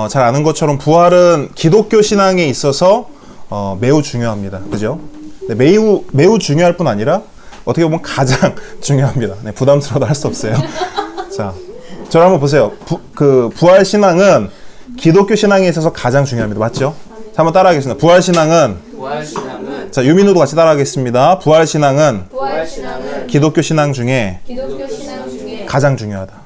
잘 아는 것처럼 부활은 기독교 신앙에 있어서 매우 중요합니다. 그죠? 네, 매우 중요할 뿐 아니라 어떻게 보면 가장 중요합니다. 네, 부담스러워도 할 수 없어요. 자, 저를 한번 보세요. 부활 신앙은 기독교 신앙에 있어서 가장 중요합니다. 맞죠? 자, 한번 따라하겠습니다. 부활 신앙은 자, 유민호도 같이 따라하겠습니다. 부활 신앙은 기독교 신앙 중에 가장 중요하다.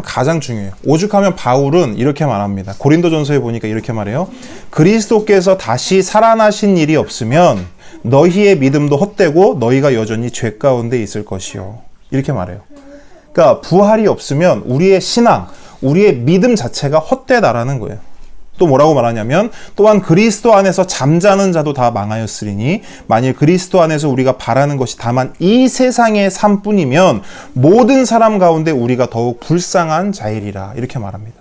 가장 중요해요. 오죽하면 바울은 이렇게 말합니다. 고린도전서에 보니까 이렇게 말해요. 그리스도께서 다시 살아나신 일이 없으면 너희의 믿음도 헛되고 너희가 여전히 죄 가운데 있을 것이요. 이렇게 말해요. 그러니까 부활이 없으면 우리의 신앙, 우리의 믿음 자체가 헛되다라는 거예요. 또 뭐라고 말하냐면 또한 그리스도 안에서 잠자는 자도 다 망하였으리니 만일 그리스도 안에서 우리가 바라는 것이 다만 이 세상의 삶뿐이면 모든 사람 가운데 우리가 더욱 불쌍한 자이리라. 이렇게 말합니다.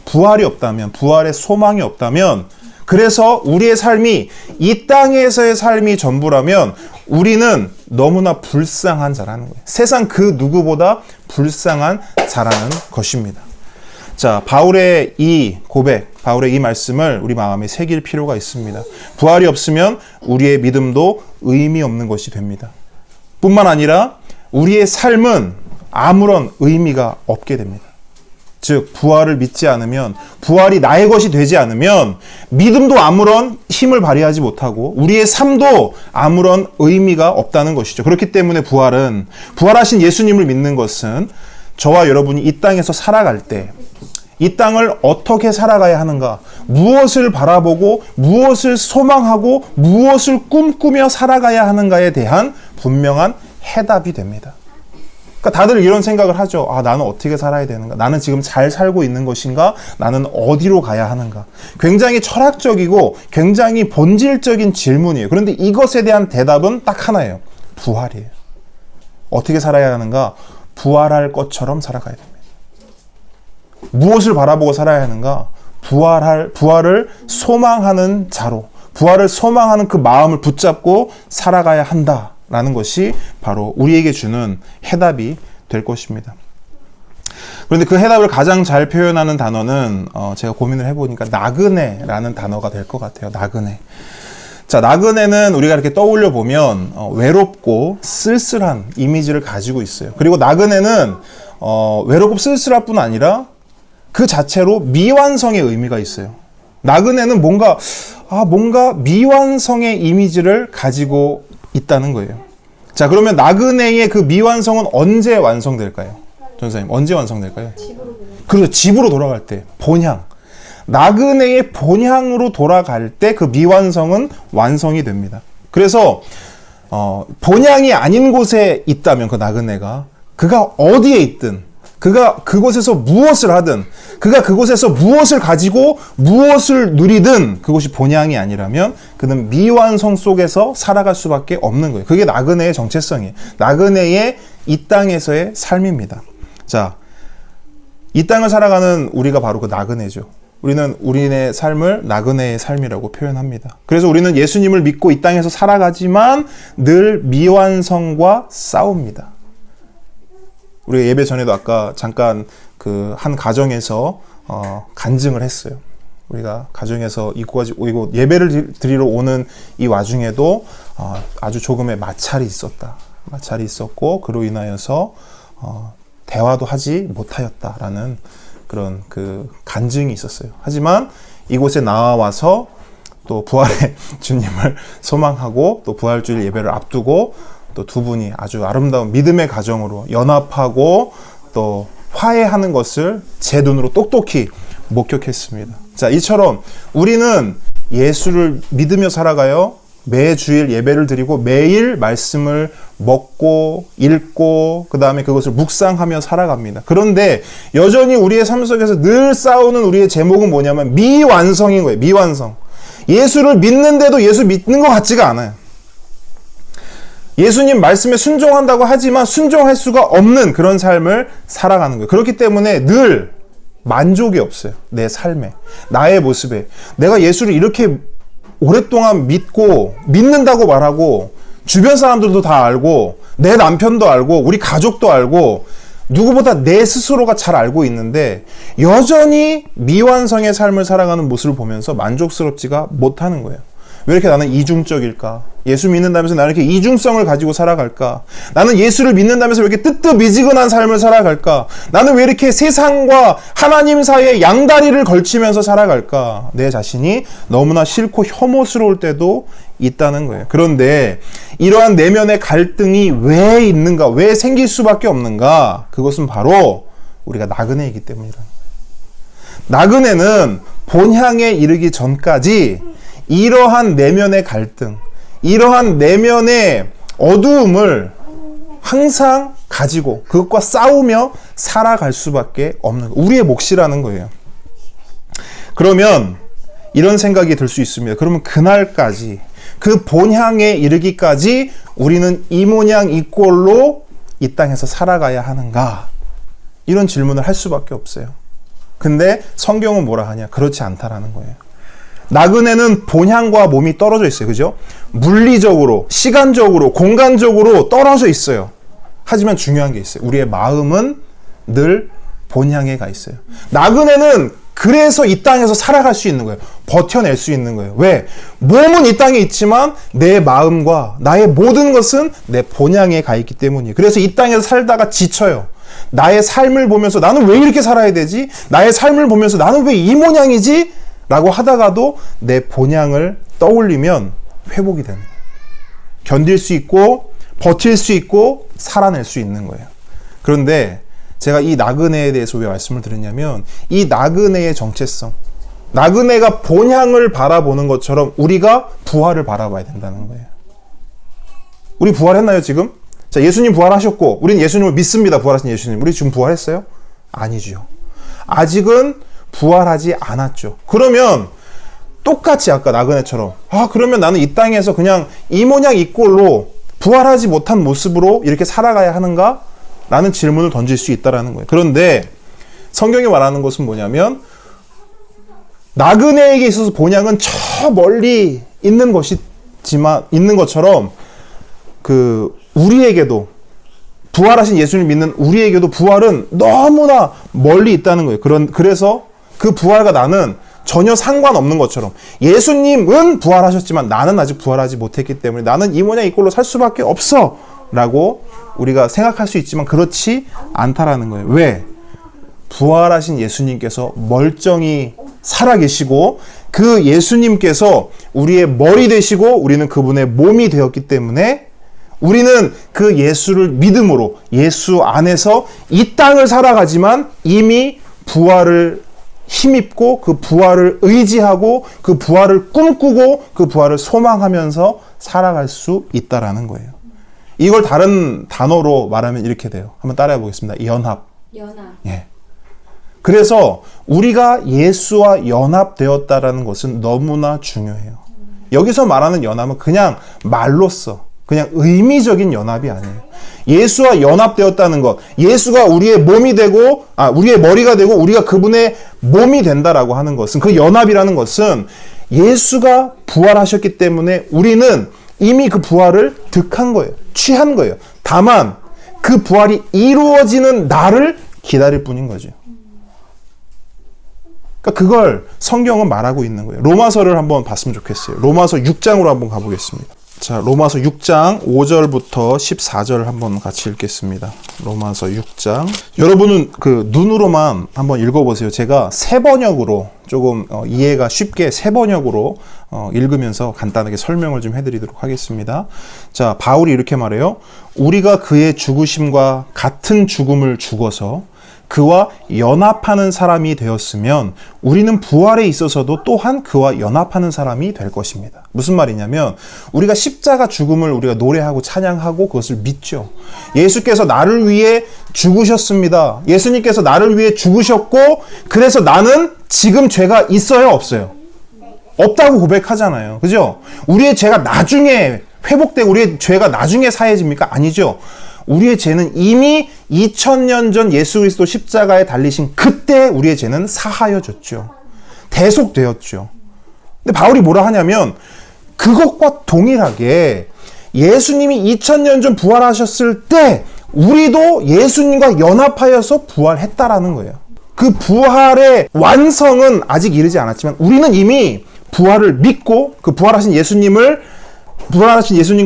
부활이 없다면, 부활의 소망이 없다면, 그래서 우리의 삶이 이 땅에서의 삶이 전부라면 우리는 너무나 불쌍한 자라는 거예요. 세상 그 누구보다 불쌍한 자라는 것입니다. 자, 바울의 이 고백, 바울의 이 말씀을 우리 마음에 새길 필요가 있습니다. 부활이 없으면 우리의 믿음도 의미 없는 것이 됩니다. 뿐만 아니라 우리의 삶은 아무런 의미가 없게 됩니다. 즉, 부활을 믿지 않으면, 부활이 나의 것이 되지 않으면 믿음도 아무런 힘을 발휘하지 못하고 우리의 삶도 아무런 의미가 없다는 것이죠. 그렇기 때문에 부활하신 예수님을 믿는 것은 저와 여러분이 이 땅에서 살아갈 때 이 땅을 어떻게 살아가야 하는가, 무엇을 바라보고 무엇을 소망하고 무엇을 꿈꾸며 살아가야 하는가에 대한 분명한 해답이 됩니다. 그러니까 다들 이런 생각을 하죠. 나는 어떻게 살아야 되는가? 나는 지금 잘 살고 있는 것인가? 나는 어디로 가야 하는가? 굉장히 철학적이고 굉장히 본질적인 질문이에요. 그런데 이것에 대한 대답은 딱 하나예요. 부활이에요. 어떻게 살아야 하는가? 부활할 것처럼 살아가야 됩니다. 무엇을 바라보고 살아야 하는가? 부활을 소망하는 자로, 부활을 소망하는 그 마음을 붙잡고 살아가야 한다라는 것이 바로 우리에게 주는 해답이 될 것입니다. 그런데 그 해답을 가장 잘 표현하는 단어는 제가 고민을 해보니까 나그네라는 단어가 될 것 같아요. 나그네. 자, 나그네는 우리가 이렇게 떠올려 보면 외롭고 쓸쓸한 이미지를 가지고 있어요. 그리고 나그네는 외롭고 쓸쓸할 뿐 아니라 그 자체로 미완성의 의미가 있어요. 나그네는 뭔가 미완성의 이미지를 가지고 있다는 거예요. 자, 그러면 나그네의 그 미완성은 언제 완성될까요? 전사님, 언제 완성될까요? 그렇죠. 집으로 돌아갈 때. 본향. 나그네의 본향으로 돌아갈 때 그 미완성은 완성이 됩니다. 그래서 본향이 아닌 곳에 있다면 그 나그네가, 그가 어디에 있든, 그가 그곳에서 무엇을 하든, 그가 그곳에서 무엇을 가지고 무엇을 누리든 그것이 본향이 아니라면 그는 미완성 속에서 살아갈 수밖에 없는 거예요. 그게 나그네의 정체성이에요. 나그네의 이 땅에서의 삶입니다. 자, 이 땅을 살아가는 우리가 바로 그 나그네죠. 우리는 우리의 삶을 나그네의 삶이라고 표현합니다. 그래서 우리는 예수님을 믿고 이 땅에서 살아가지만 늘 미완성과 싸웁니다. 우리가 예배 전에도 아까 잠깐 그 한 가정에서 간증을 했어요. 우리가 가정에서 이곳 예배를 드리러 오는 이 와중에도 아주 조금의 마찰이 있었다. 마찰이 있었고 그로 인하여서 대화도 하지 못하였다라는 그런 그 간증이 있었어요. 하지만 이곳에 나와서 또 부활의 주님을 소망하고 또 부활주일 예배를 앞두고 또 두 분이 아주 아름다운 믿음의 가정으로 연합하고 또 화해하는 것을 제 눈으로 똑똑히 목격했습니다. 자, 이처럼 우리는 예수를 믿으며 살아가요. 매 주일 예배를 드리고 매일 말씀을 먹고 읽고 그 다음에 그것을 묵상하며 살아갑니다. 그런데 여전히 우리의 삶 속에서 늘 싸우는 우리의 제목은 뭐냐면 미완성인 거예요. 미완성. 예수를 믿는데도 예수 믿는 것 같지가 않아요. 예수님 말씀에 순종한다고 하지만 순종할 수가 없는 그런 삶을 살아가는 거예요. 그렇기 때문에 늘 만족이 없어요. 내 삶에, 나의 모습에. 내가 예수를 이렇게 오랫동안 믿는다고 말하고 주변 사람들도 다 알고 내 남편도 알고 우리 가족도 알고 누구보다 내 스스로가 잘 알고 있는데 여전히 미완성의 삶을 살아가는 모습을 보면서 만족스럽지가 못하는 거예요. 왜 이렇게 나는 이중적일까? 예수 믿는다면서 나는 이렇게 이중성을 가지고 살아갈까? 나는 예수를 믿는다면서 왜 이렇게 뜨뜻미지근한 삶을 살아갈까? 나는 왜 이렇게 세상과 하나님 사이에 양다리를 걸치면서 살아갈까? 내 자신이 너무나 싫고 혐오스러울 때도 있다는 거예요. 그런데 이러한 내면의 갈등이 왜 있는가? 왜 생길 수밖에 없는가? 그것은 바로 우리가 나그네이기 때문이라는 거예요. 나그네는 본향에 이르기 전까지 이러한 내면의 갈등, 이러한 내면의 어두움을 항상 가지고 그것과 싸우며 살아갈 수밖에 없는 거예요. 우리의 몫이라는 거예요. 그러면 이런 생각이 들 수 있습니다. 그러면 그날까지, 그 본향에 이르기까지 우리는 이 모양 이 꼴로 이 땅에서 살아가야 하는가? 이런 질문을 할 수밖에 없어요. 근데 성경은 뭐라 하냐? 그렇지 않다라는 거예요. 나그네는 본향과 몸이 떨어져 있어요. 그죠? 물리적으로, 시간적으로, 공간적으로 떨어져 있어요. 하지만 중요한 게 있어요. 우리의 마음은 늘 본향에 가 있어요. 나그네는 그래서 이 땅에서 살아갈 수 있는 거예요. 버텨낼 수 있는 거예요. 왜? 몸은 이 땅에 있지만 내 마음과 나의 모든 것은 내 본향에 가 있기 때문이에요. 그래서 이 땅에서 살다가 지쳐요. 나의 삶을 보면서 나는 왜 이렇게 살아야 되지? 나의 삶을 보면서 나는 왜 이 모양이지? 라고 하다가도 내 본향을 떠올리면 회복이 되는 거예요. 견딜 수 있고 버틸 수 있고 살아낼 수 있는 거예요. 그런데 제가 이 나그네에 대해서 왜 말씀을 드렸냐면 이 나그네의 정체성, 나그네가 본향을 바라보는 것처럼 우리가 부활을 바라봐야 된다는 거예요. 우리 부활했나요 지금? 자, 예수님 부활하셨고 우리는 예수님을 믿습니다. 부활하신 예수님. 우리 지금 부활했어요? 아니죠. 아직은 부활하지 않았죠. 그러면 똑같이 아까 나그네처럼 그러면 나는 이 땅에서 그냥 이 모양 이 꼴로 부활하지 못한 모습으로 이렇게 살아가야 하는가? 라는 질문을 던질 수 있다는 거예요. 그런데 성경이 말하는 것은 뭐냐면 나그네에게 있어서 본향은 저 멀리 있는 것처럼 우리에게도 부활하신 예수를 믿는 우리에게도 부활은 너무나 멀리 있다는 거예요. 그래서 그 부활과 나는 전혀 상관없는 것처럼 예수님은 부활하셨지만 나는 아직 부활하지 못했기 때문에 나는 이 모양 이 꼴로 살 수밖에 없어 라고 우리가 생각할 수 있지만 그렇지 않다라는 거예요. 왜? 부활하신 예수님께서 멀쩡히 살아계시고 그 예수님께서 우리의 머리 되시고 우리는 그분의 몸이 되었기 때문에 우리는 그 예수를 믿음으로 예수 안에서 이 땅을 살아가지만 이미 부활을 힘입고 그 부활을 의지하고 그 부활을 꿈꾸고 그 부활을 소망하면서 살아갈 수 있다라는 거예요. 이걸 다른 단어로 말하면 이렇게 돼요. 한번 따라해 보겠습니다. 연합. 예. 그래서 우리가 예수와 연합되었다라는 것은 너무나 중요해요. 여기서 말하는 연합은 그냥 말로써 그냥 의미적인 연합이 아니에요. 예수와 연합되었다는 것, 예수가 우리의 몸이 되고, 우리의 머리가 되고, 우리가 그분의 몸이 된다라고 하는 것은, 그 연합이라는 것은 예수가 부활하셨기 때문에 우리는 이미 그 부활을 득한 거예요. 취한 거예요. 다만, 그 부활이 이루어지는 날을 기다릴 뿐인 거죠. 그러니까 그걸 성경은 말하고 있는 거예요. 로마서를 한번 봤으면 좋겠어요. 로마서 6장으로 한번 가보겠습니다. 자, 로마서 6장 5절부터 14절 한번 같이 읽겠습니다. 로마서 6장. 여러분은 그 눈으로만 한번 읽어보세요. 제가 새 번역으로 조금 이해가 쉽게 새 번역으로 읽으면서 간단하게 설명을 좀 해드리도록 하겠습니다. 자, 바울이 이렇게 말해요. 우리가 그의 죽으심과 같은 죽음을 죽어서 그와 연합하는 사람이 되었으면 우리는 부활에 있어서도 또한 그와 연합하는 사람이 될 것입니다. 무슨 말이냐면 우리가 십자가 죽음을 우리가 노래하고 찬양하고 그것을 믿죠. 예수께서 나를 위해 죽으셨습니다. 예수님께서 나를 위해 죽으셨고 그래서 나는 지금 죄가 있어요? 없어요? 없다고 고백하잖아요. 그죠? 우리의 죄가 나중에 회복되고 우리의 죄가 나중에 사해집니까? 아니죠. 우리의 죄는 이미 2000년 전 예수 그리스도 십자가에 달리신 그때 우리의 죄는 사하여졌죠. 대속되었죠. 근데 바울이 뭐라 하냐면 그것과 동일하게 예수님이 2000년 전 부활하셨을 때 우리도 예수님과 연합하여서 부활했다라는 거예요. 그 부활의 완성은 아직 이르지 않았지만 우리는 이미 부활을 믿고 그 부활하신 예수님과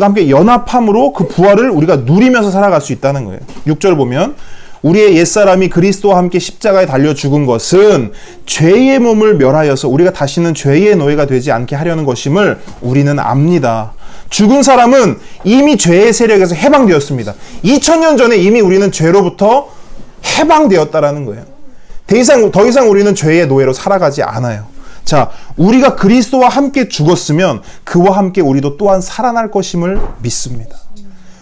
함께 연합함으로 그 부활을 우리가 누리면서 살아갈 수 있다는 거예요. 6절 보면 우리의 옛사람이 그리스도와 함께 십자가에 달려 죽은 것은 죄의 몸을 멸하여서 우리가 다시는 죄의 노예가 되지 않게 하려는 것임을 우리는 압니다. 죽은 사람은 이미 죄의 세력에서 해방되었습니다. 2000년 전에 이미 우리는 죄로부터 해방되었다라는 거예요. 더 이상 우리는 죄의 노예로 살아가지 않아요. 자, 우리가 그리스도와 함께 죽었으면 그와 함께 우리도 또한 살아날 것임을 믿습니다.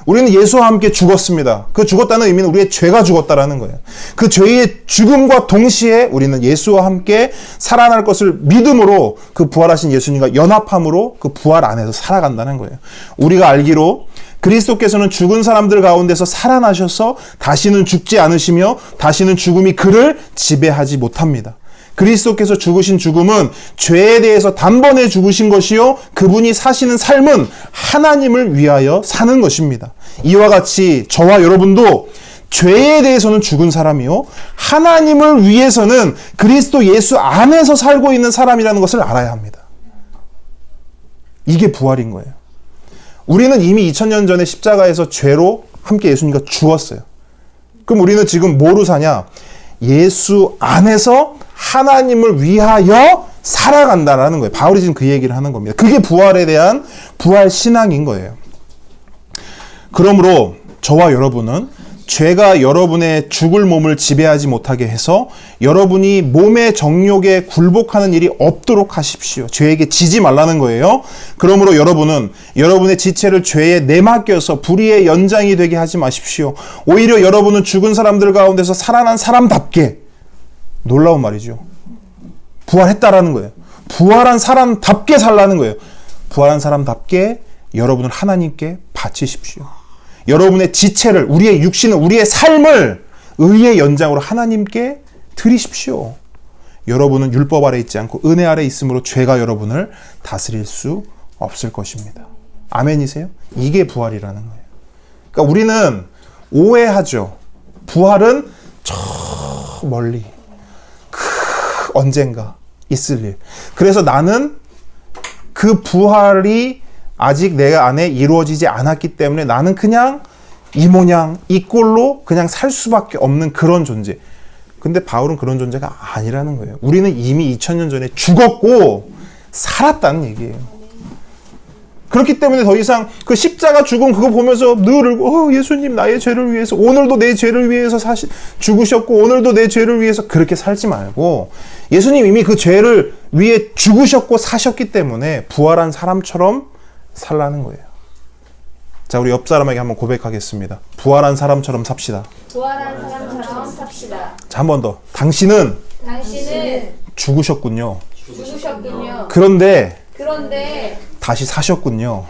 우리는 예수와 함께 죽었습니다. 그 죽었다는 의미는 우리의 죄가 죽었다라는 거예요. 그 죄의 죽음과 동시에 우리는 예수와 함께 살아날 것을 믿음으로 그 부활하신 예수님과 연합함으로 그 부활 안에서 살아간다는 거예요. 우리가 알기로 그리스도께서는 죽은 사람들 가운데서 살아나셔서 다시는 죽지 않으시며 다시는 죽음이 그를 지배하지 못합니다. 그리스도께서 죽으신 죽음은 죄에 대해서 단번에 죽으신 것이요 그분이 사시는 삶은 하나님을 위하여 사는 것입니다. 이와 같이 저와 여러분도 죄에 대해서는 죽은 사람이요 하나님을 위해서는 그리스도 예수 안에서 살고 있는 사람이라는 것을 알아야 합니다. 이게 부활인 거예요. 우리는 이미 2000년 전에 십자가에서 죄로 함께 예수님과 죽었어요. 그럼 우리는 지금 뭐로 사냐? 예수 안에서 하나님을 위하여 살아간다라는 거예요. 바울이 지금 그 얘기를 하는 겁니다. 그게 부활에 대한 부활 신앙인 거예요. 그러므로 저와 여러분은 죄가 여러분의 죽을 몸을 지배하지 못하게 해서 여러분이 몸의 정욕에 굴복하는 일이 없도록 하십시오. 죄에게 지지 말라는 거예요. 그러므로 여러분은 여러분의 지체를 죄에 내맡겨서 불의의 연장이 되게 하지 마십시오. 오히려 여러분은 죽은 사람들 가운데서 살아난 사람답게, 놀라운 말이죠, 부활했다라는 거예요. 부활한 사람답게 살라는 거예요. 부활한 사람답게 여러분을 하나님께 바치십시오. 여러분의 지체를, 우리의 육신을, 우리의 삶을 의의 연장으로 하나님께 드리십시오. 여러분은 율법 아래 있지 않고 은혜 아래 있으므로 죄가 여러분을 다스릴 수 없을 것입니다. 아멘이세요? 이게 부활이라는 거예요. 그러니까 우리는 오해하죠. 부활은 저 멀리 언젠가 있을 일. 그래서 나는 그 부활이 아직 내 안에 이루어지지 않았기 때문에 나는 그냥 이 모양 이 꼴로 그냥 살 수밖에 없는 그런 존재. 근데 바울은 그런 존재가 아니라는 거예요. 우리는 이미 2000년 전에 죽었고 살았다는 얘기예요. 그렇기 때문에 더 이상 그 십자가 죽음 그거 보면서 늘 예수님 나의 죄를 위해서 오늘도 내 죄를 위해서 죽으셨고 오늘도 내 죄를 위해서 그렇게 살지 말고 예수님 이미 그 죄를 위해 죽으셨고 사셨기 때문에 부활한 사람처럼 살라는 거예요. 자, 우리 옆 사람에게 한번 고백하겠습니다. 부활한 사람처럼 삽시다. 부활한 사람처럼 삽시다. 자, 한 번 더. 당신은 죽으셨군요. 그런데 다시 사셨군요.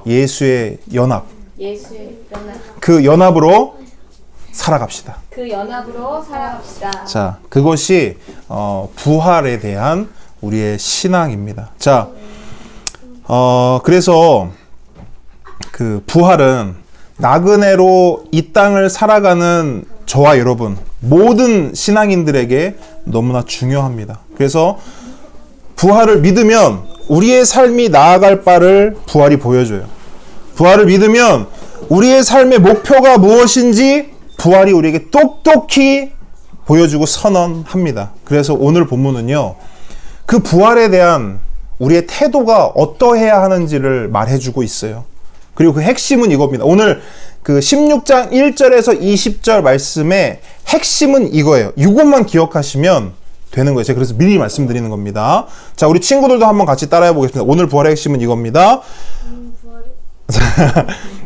예수의 연합. 예수의 연합. 그 연합으로 살아갑시다. 자, 그것이 부활에 대한 우리의 신앙입니다. 자, 그래서 그 부활은 나그네로 이 땅을 살아가는 저와 여러분 모든 신앙인들에게 너무나 중요합니다. 그래서 부활을 믿으면 우리의 삶이 나아갈 바를 부활이 보여줘요. 부활을 믿으면 우리의 삶의 목표가 무엇인지 부활이 우리에게 똑똑히 보여주고 선언합니다. 그래서 오늘 본문은요, 그 부활에 대한 우리의 태도가 어떠해야 하는지를 말해주고 있어요. 그리고 그 핵심은 이겁니다. 오늘 그 16장 1절에서 20절 말씀의 핵심은 이거예요. 이것만 기억하시면 되는 거예요. 제가 그래서 미리 말씀드리는 겁니다. 자, 우리 친구들도 한번 같이 따라해 보겠습니다. 오늘 부활의 핵심은 이겁니다.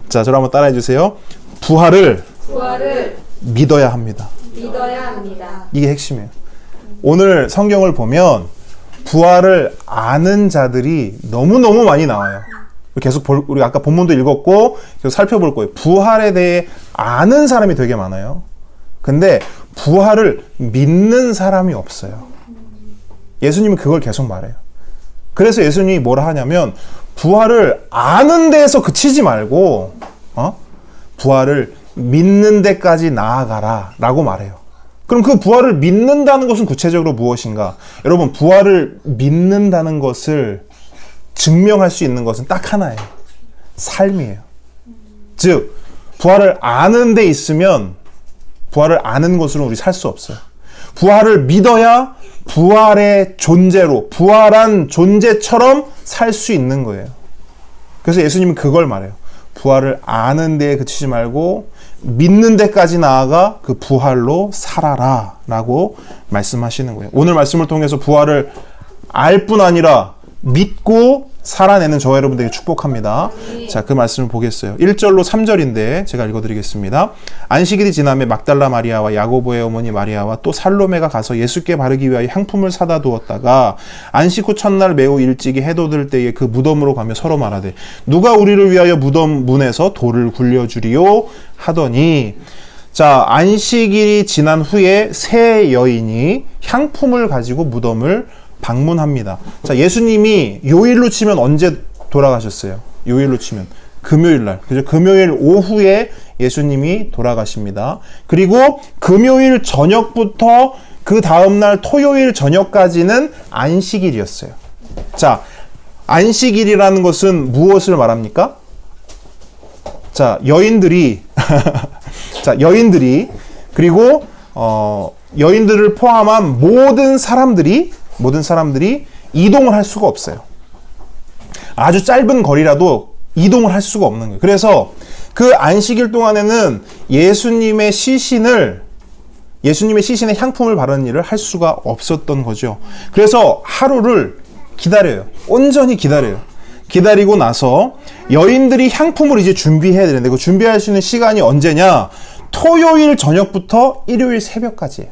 자, 저를 한번 따라해 주세요. 부활을 믿어야 합니다. 이게 핵심이에요. 오늘 성경을 보면 부활을 아는 자들이 너무너무 많이 나와요. 계속 우리 아까 본문도 읽었고 계속 살펴볼 거예요. 부활에 대해 아는 사람이 되게 많아요. 근데 부활을 믿는 사람이 없어요. 예수님은 그걸 계속 말해요. 그래서 예수님이 뭐라 하냐면 부활을 아는 데에서 그치지 말고 부활을 믿는 데까지 나아가라 라고 말해요. 그럼 그 부활을 믿는다는 것은 구체적으로 무엇인가? 여러분, 부활을 믿는다는 것을 증명할 수 있는 것은 딱 하나예요. 삶이에요. 즉, 부활을 아는 데 있으면 부활을 아는 것으로 우리 살 수 없어요. 부활을 믿어야 부활의 존재로, 부활한 존재처럼 살 수 있는 거예요. 그래서 예수님은 그걸 말해요. 부활을 아는 데에 그치지 말고 믿는 데까지 나아가 그 부활로 살아라 라고 말씀하시는 거예요. 오늘 말씀을 통해서 부활을 알 뿐 아니라 믿고 살아내는 저와 여러분들에게 축복합니다. 자, 그 말씀을 보겠어요. 1절로 3절인데 제가 읽어드리겠습니다. 안식일이 지남에 막달라 마리아와 야고보의 어머니 마리아와 또 살로메가 가서 예수께 바르기 위하여 향품을 사다 두었다가 안식 후 첫날 매우 일찍이 해돋을 들 때에 그 무덤으로 가며 서로 말하되 누가 우리를 위하여 무덤 문에서 돌을 굴려주리요 하더니, 자, 안식일이 지난 후에 세 여인이 향품을 가지고 무덤을 방문합니다. 자, 예수님이 요일로 치면 언제 돌아가셨어요? 요일로 치면 금요일 날. 그죠? 금요일 오후에 예수님이 돌아가십니다. 그리고 금요일 저녁부터 그 다음날 토요일 저녁까지는 안식일이었어요. 자, 안식일이라는 것은 무엇을 말합니까? 자, 여인들이 자, 여인들이 그리고 여인들을 포함한 모든 사람들이 이동을 할 수가 없어요. 아주 짧은 거리라도 이동을 할 수가 없는 거예요. 그래서 그 안식일 동안에는 예수님의 시신에 향품을 바르는 일을 할 수가 없었던 거죠. 그래서 하루를 기다려요. 온전히 기다려요. 기다리고 나서 여인들이 향품을 이제 준비해야 되는데 그 준비할 수 있는 시간이 언제냐? 토요일 저녁부터 일요일 새벽까지예요.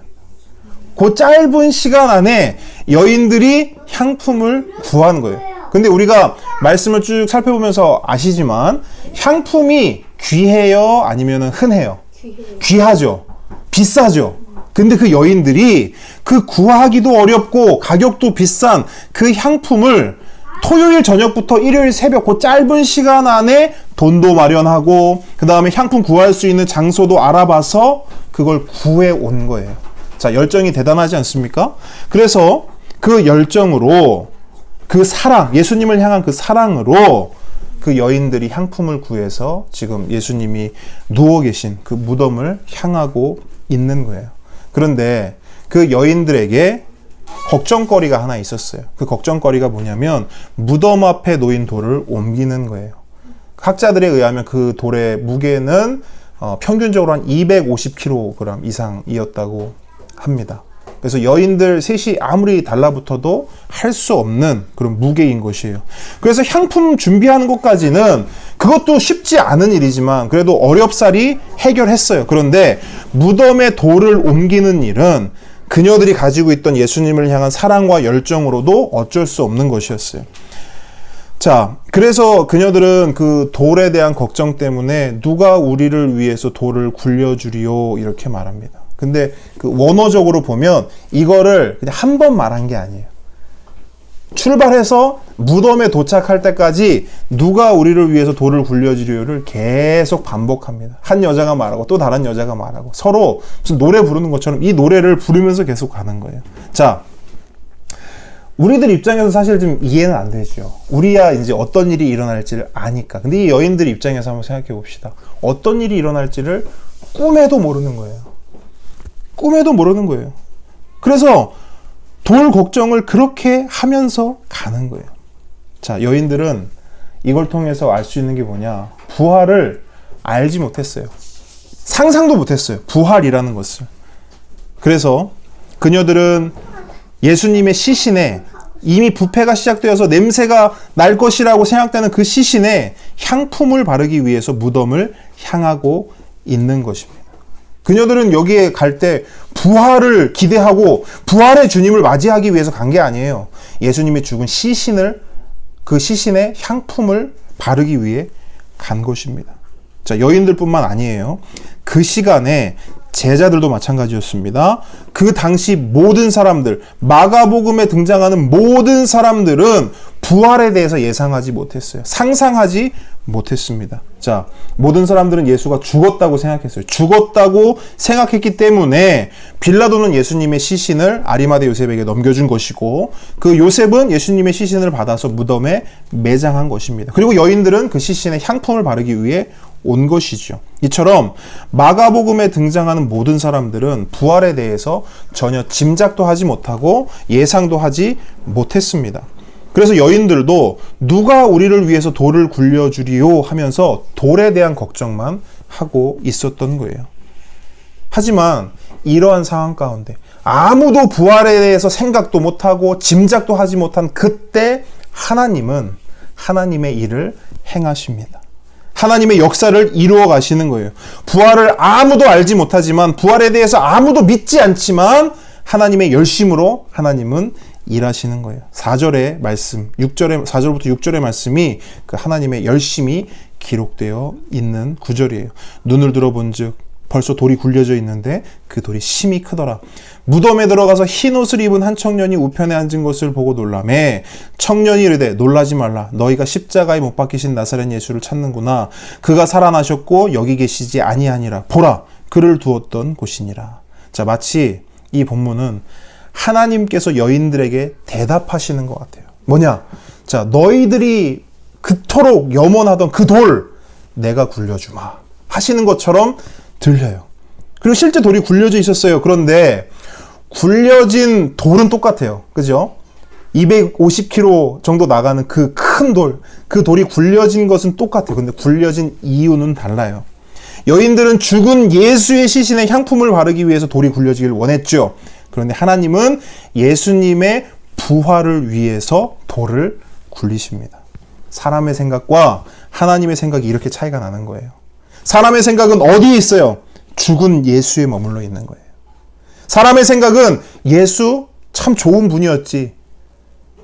그 짧은 시간 안에 여인들이 향품을 구하는 거예요. 근데 우리가 말씀을 쭉 살펴보면서 아시지만 향품이 귀해요? 아니면 흔해요? 귀하죠. 비싸죠. 근데 그 여인들이 그 구하기도 어렵고 가격도 비싼 그 향품을 토요일 저녁부터 일요일 새벽 그 짧은 시간 안에 돈도 마련하고 그 다음에 향품 구할 수 있는 장소도 알아봐서 그걸 구해 온 거예요. 자, 열정이 대단하지 않습니까? 그래서 그 열정으로 그 사랑, 예수님을 향한 그 사랑으로 그 여인들이 향품을 구해서 지금 예수님이 누워 계신 그 무덤을 향하고 있는 거예요. 그런데 그 여인들에게 걱정거리가 하나 있었어요. 그 걱정거리가 뭐냐면 무덤 앞에 놓인 돌을 옮기는 거예요. 학자들에 의하면 그 돌의 무게는 평균적으로 한 250kg 이상이었다고 합니다. 그래서 여인들 셋이 아무리 달라붙어도 할 수 없는 그런 무게인 것이에요. 그래서 향품 준비하는 것까지는 그것도 쉽지 않은 일이지만 그래도 어렵사리 해결했어요. 그런데 무덤에 돌을 옮기는 일은 그녀들이 가지고 있던 예수님을 향한 사랑과 열정으로도 어쩔 수 없는 것이었어요. 자, 그래서 그녀들은 그 돌에 대한 걱정 때문에 누가 우리를 위해서 돌을 굴려주리요 이렇게 말합니다. 근데 그 원어적으로 보면 이거를 그냥 한 번 말한 게 아니에요. 출발해서 무덤에 도착할 때까지 누가 우리를 위해서 돌을 굴려주리요를 계속 반복합니다. 한 여자가 말하고 또 다른 여자가 말하고 서로 무슨 노래 부르는 것처럼 이 노래를 부르면서 계속 가는 거예요. 자, 우리들 입장에서 사실 좀 이해는 안 되죠. 우리야 이제 어떤 일이 일어날지를 아니까. 근데 이 여인들 입장에서 한번 생각해 봅시다. 어떤 일이 일어날지를 꿈에도 모르는 거예요. 꿈에도 모르는 거예요. 그래서 돌 걱정을 그렇게 하면서 가는 거예요. 자, 여인들은 이걸 통해서 알 수 있는 게 뭐냐? 부활을 알지 못했어요. 상상도 못했어요. 부활이라는 것을. 그래서 그녀들은 예수님의 시신에 이미 부패가 시작되어서 냄새가 날 것이라고 생각되는 그 시신에 향품을 바르기 위해서 무덤을 향하고 있는 것입니다. 그녀들은 여기에 갈 때 부활을 기대하고 부활의 주님을 맞이하기 위해서 간 게 아니에요. 예수님이 죽은 시신을, 그 시신에 향품을 바르기 위해 간 것입니다. 자, 여인들뿐만 아니에요. 그 시간에 제자들도 마찬가지였습니다. 그 당시 모든 사람들, 마가복음에 등장하는 모든 사람들은 부활에 대해서 예상하지 못했어요. 상상하지 못했습니다. 자, 모든 사람들은 예수가 죽었다고 생각했어요. 죽었다고 생각했기 때문에 빌라도는 예수님의 시신을 아리마대 요셉에게 넘겨준 것이고, 그 요셉은 예수님의 시신을 받아서 무덤에 매장한 것입니다. 그리고 여인들은 그 시신에 향품을 바르기 위해 온 것이죠. 이처럼 마가복음에 등장하는 모든 사람들은 부활에 대해서 전혀 짐작도 하지 못하고 예상도 하지 못했습니다. 그래서 여인들도 누가 우리를 위해서 돌을 굴려주리요 하면서 돌에 대한 걱정만 하고 있었던 거예요. 하지만 이러한 상황 가운데 아무도 부활에 대해서 생각도 못하고 짐작도 하지 못한 그때 하나님은 하나님의 일을 행하십니다. 하나님의 역사를 이루어 가시는 거예요. 부활을 아무도 알지 못하지만, 부활에 대해서 아무도 믿지 않지만 하나님의 열심으로 하나님은 일하시는 거예요. 4절의 말씀, 4절부터 6절의 말씀이 그 하나님의 열심이 기록되어 있는 구절이에요. 눈을 들어본즉 벌써 돌이 굴려져 있는데 그 돌이 심히 크더라. 무덤에 들어가서 흰 옷을 입은 한 청년이 우편에 앉은 것을 보고 놀라매 청년이 이르되 놀라지 말라. 너희가 십자가에 못 박히신 나사렛 예수를 찾는구나. 그가 살아나셨고 여기 계시지 아니하니라. 보라, 그를 두었던 곳이니라. 자, 마치 이 본문은 하나님께서 여인들에게 대답하시는 것 같아요. 뭐냐? 자, 너희들이 그토록 염원하던 그 돌 내가 굴려주마 하시는 것처럼 들려요. 그리고 실제 돌이 굴려져 있었어요. 그런데 굴려진 돌은 똑같아요. 그죠? 250km 정도 나가는 그 큰 돌, 그 돌이 굴려진 것은 똑같아요. 근데 굴려진 이유는 달라요. 여인들은 죽은 예수의 시신에 향품을 바르기 위해서 돌이 굴려지길 원했죠. 그런데 하나님은 예수님의 부활을 위해서 돌을 굴리십니다. 사람의 생각과 하나님의 생각이 이렇게 차이가 나는 거예요. 사람의 생각은 어디에 있어요? 죽은 예수에 머물러 있는 거예요. 사람의 생각은 예수 참 좋은 분이었지.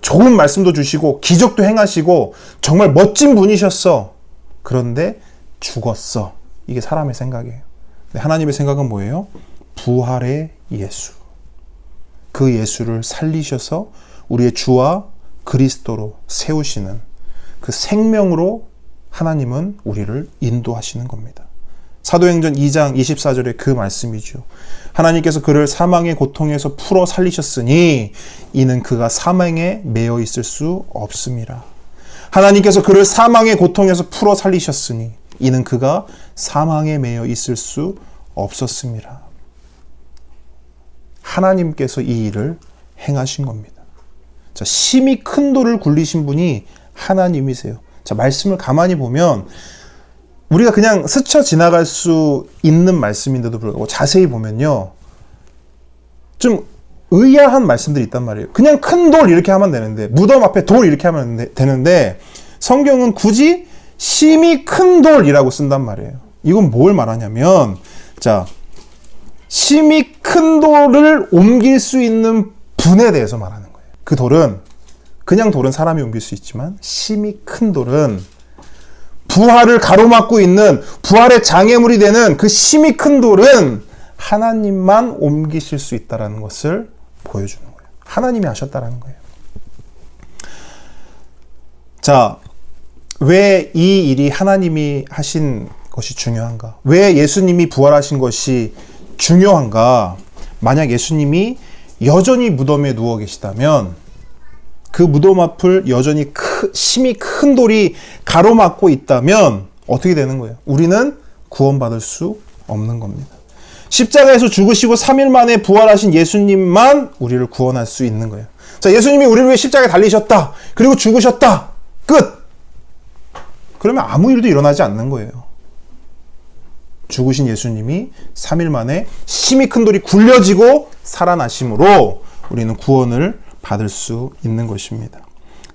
좋은 말씀도 주시고 기적도 행하시고 정말 멋진 분이셨어. 그런데 죽었어. 이게 사람의 생각이에요. 근데 하나님의 생각은 뭐예요? 부활의 예수. 그 예수를 살리셔서 우리의 주와 그리스도로 세우시는 그 생명으로 하나님은 우리를 인도하시는 겁니다. 사도행전 2장 24절에 그 말씀이죠. 하나님께서 그를 사망의 고통에서 풀어 살리셨으니 이는 그가 사망에 매여 있을 수 없음이라. 하나님께서 그를 사망의 고통에서 풀어 살리셨으니 이는 그가 사망에 매여 있을 수 없었음이라. 하나님께서 이 일을 행하신 겁니다. 자, 심히 큰 돌을 굴리신 분이 하나님이세요. 자, 말씀을 가만히 보면 우리가 그냥 스쳐 지나갈 수 있는 말씀인데도 불구하고 자세히 보면요, 좀 의아한 말씀들이 있단 말이에요. 그냥 큰 돌 이렇게 하면 되는데, 무덤 앞에 돌 이렇게 하면 되는데 성경은 굳이 심히 큰 돌이라고 쓴단 말이에요. 이건 뭘 말하냐면, 자, 심히 큰 돌을 옮길 수 있는 분에 대해서 말하는 거예요. 그 돌은, 그냥 돌은 사람이 옮길 수 있지만 심히 큰 돌은 부활을 가로막고 있는, 부활의 장애물이 되는 그 심히 큰 돌은 하나님만 옮기실 수 있다는 것을 보여주는 거예요. 하나님이 하셨다는 거예요. 자, 왜 이 일이 하나님이 하신 것이 중요한가? 왜 예수님이 부활하신 것이 중요한가? 만약 예수님이 여전히 무덤에 누워 계시다면 그 무덤 앞을 여전히 심히 큰 돌이 가로막고 있다면 어떻게 되는 거예요? 우리는 구원받을 수 없는 겁니다. 십자가에서 죽으시고 3일 만에 부활하신 예수님만 우리를 구원할 수 있는 거예요. 자, 예수님이 우리를 위해 십자가에 달리셨다. 그리고 죽으셨다. 끝! 그러면 아무 일도 일어나지 않는 거예요. 죽으신 예수님이 3일 만에 심히 큰 돌이 굴려지고 살아나심으로 우리는 구원을 받을 수 있는 것입니다.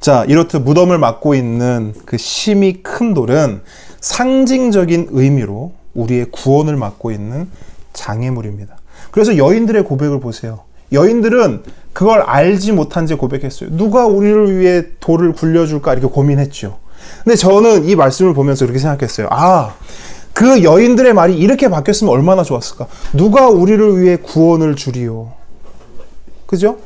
자, 이렇듯 무덤을 막고 있는 그 심히 큰 돌은 상징적인 의미로 우리의 구원을 막고 있는 장애물입니다. 그래서 여인들의 고백을 보세요. 여인들은 그걸 알지 못한 채 고백했어요. 누가 우리를 위해 돌을 굴려줄까 이렇게 고민했죠. 근데 저는 이 말씀을 보면서 이렇게 생각했어요. 아, 그 여인들의 말이 이렇게 바뀌었으면 얼마나 좋았을까. 누가 우리를 위해 구원을 주리요. 그죠?